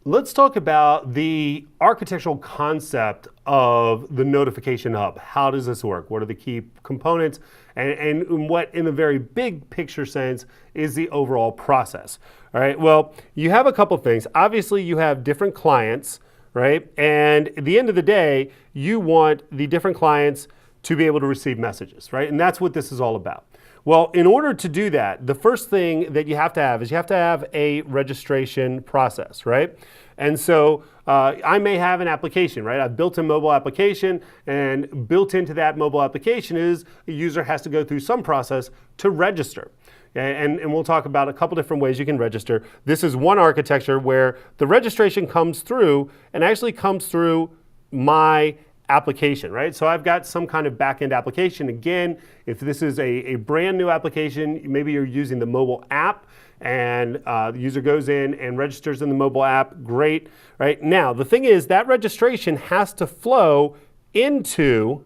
Let's talk about the architectural concept of the notification hub. How does this work? What are the key components? And what, in a very big picture sense, is the overall process? All right, well, you have a couple things. Obviously, you have different clients, right? And at the end of the day, you want the different clients to be able to receive messages, right? And that's what this is all about. Well, in order to do that, the first thing that you have to have is you have to have a registration process, right? And so I may have an application, right? I've built a mobile application, and built into that mobile application is a user has to go through some process to register. And we'll talk about a couple different ways you can register. This is one architecture where the registration comes through and actually comes through my application, right? So I've got some kind of backend application. Again, if this is a brand new application, maybe you're using the mobile app and the user goes in and registers in the mobile app, great, right? Now, the thing is that registration has to flow into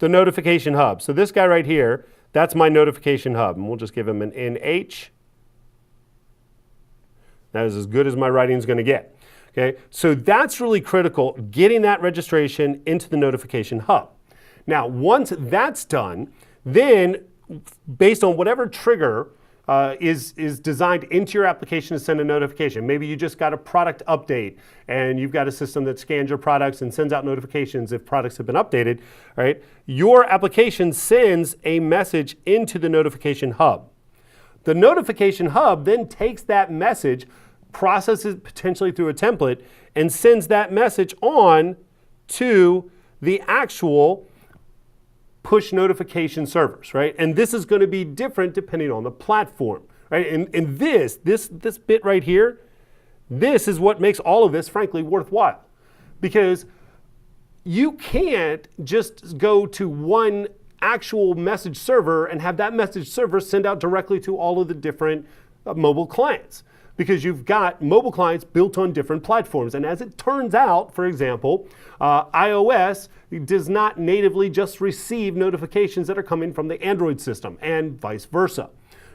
the notification hub. So this guy right here, that's my notification hub, and we'll just give him an NH. That is as good as my writing is going to get. Okay, so that's really critical, getting that registration into the notification hub. Now, once that's done, then based on whatever trigger is designed into your application to send a notification. Maybe you just got a product update and you've got a system that scans your products and sends out notifications if products have been updated, right? Your application sends a message into the notification hub. The notification hub then takes that message, processes potentially through a template, and sends that message on to the actual push notification servers, right? And this is going to be different depending on the platform, right? And this bit right here, this is what makes all of this, frankly, worthwhile. Because you can't just go to one actual message server and have that message server send out directly to all of the different mobile clients, because you've got mobile clients built on different platforms. And as it turns out, for example, iOS does not natively just receive notifications that are coming from the Android system and vice versa.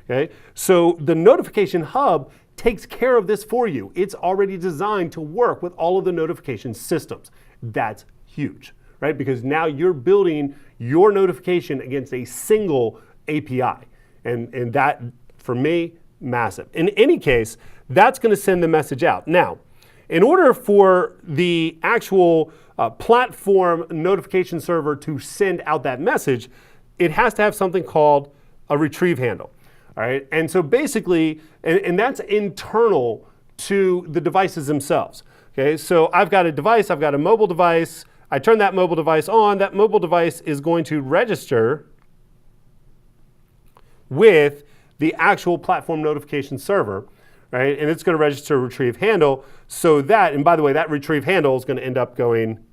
Okay? So the notification hub takes care of this for you. It's already designed to work with all of the notification systems. That's huge, right? Because now you're building your notification against a single API. And that, for me, massive. In any case, that's going to send the message out. Now, in order for the actual platform notification server to send out that message, it has to have something called a retrieve handle. All right, and so basically, and that's internal to the devices themselves. Okay, so I've got a device, I've got a mobile device. I turn that mobile device on. That mobile device is going to register with the actual platform notification server, right? And it's going to register a retrieve handle, so that, and by the way, that retrieve handle is going to end up going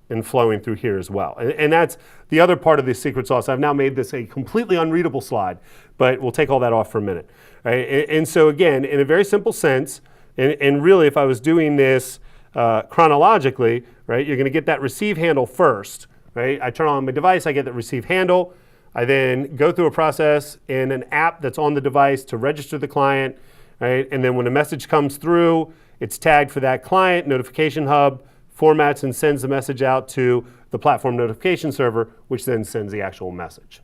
and flowing through here as well. And that's the other part of the secret sauce. I've now made this a completely unreadable slide, but we'll take all that off for a minute. Right? And so again, in a very simple sense, and really if I was doing this chronologically, right, you're going to get that receive handle first. Right? I turn on my device, I get the receive handle. I then go through a process in an app that's on the device to register the client, right? And then when a message comes through, it's tagged for that client, notification hub, formats and sends the message out to the platform notification server, which then sends the actual message.